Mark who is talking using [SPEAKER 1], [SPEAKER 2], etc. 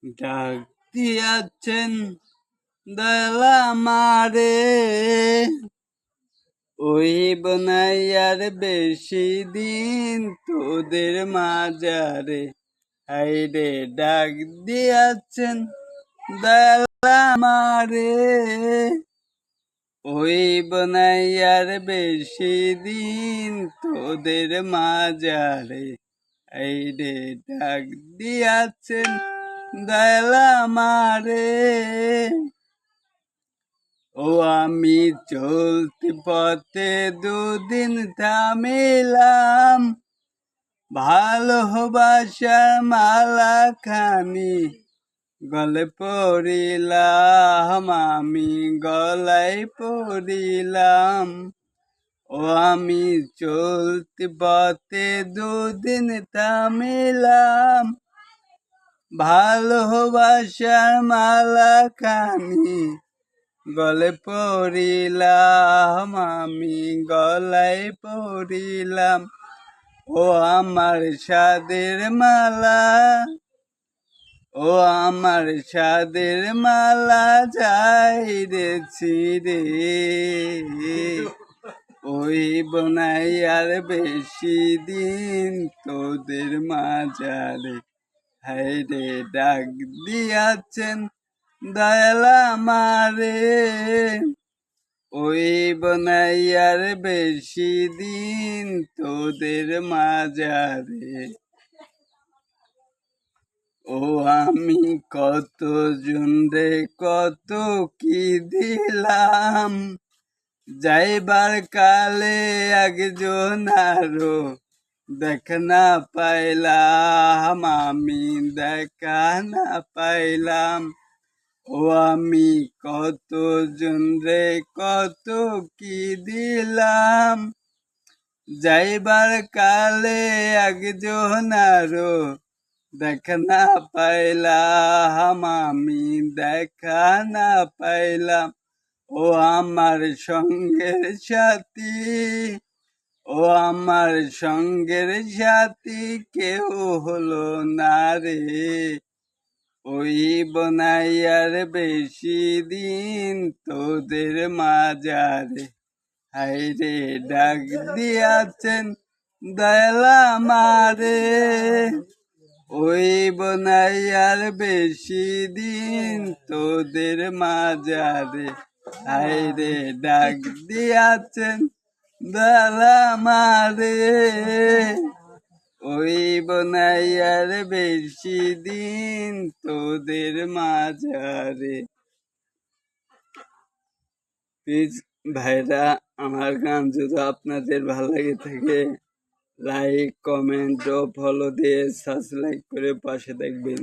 [SPEAKER 1] ডাক দিয়াছেন দয়ালা মারে, ওই বনাইয়ার বেশি দিন তোদের মাজারে। হাইরে ডাক দিয়াছেন দয়ালা মারে, ওই বনাইয়ার বেশি দিন তোদের মাজারে। হাইরে ডাক দিয়াছেন দয়ালা মারে, ও আমি চলতি পথে দুদিন থামিলাম, ভালোবাসার মালা খানি গলে পড়িলাম, আমি গলায় পড়িলাম। ও আমি চলতি পথে দুদিন থামিলাম, ভালোবাসার মালা খানি গলে পড়িলাম, আমি গলায় পড়িলাম। ও আমার সাদের মালা, ও আমার সাদের মালা যাই রে ছিঁড়ে, ওই বনাইয়ার বেশি দিন তোদের মাজারে। হায়রে ডাক দিয়াছেন দয়ালা মারে, ওই বনাইয়ার বেশি দিন তোদের মাজারে। ও আমি কত জনরে কত কি দিলাম, যাইবার কালে একজন আরো দেখা না পাইলাম, আমি দেখা না পাইলাম। ও আমি কত জনরে কত কি দিলাম, যাইবার কালে একজন আরো দেখা না পাইলাম, আমি দেখা না পাইলাম। ও আমার সঙ্গের সাথী, ও আমার সঙ্গের সাথী কেউ হলো না রে, ওই বনাইয়ার বেশি দিন তোদের মাজারে। হায়রে ডাক দিয়াছেন দয়ালা মারে, ওই বনাইয়ার বেশি দিন তোদের মাজারে। হায়রে ডাক দিয়াছেন দয়ালা মারে, ওই বনাইয়ার বেশি দিন তোদের মাজারে। প্লিজ ভাইরা, আমার গান যদি আপনাদের ভালো লাগে থাকে লাইক কমেন্ট ও ফলো দিয়ে সাবস্ক্রাইব করে পাশে থাকবেন।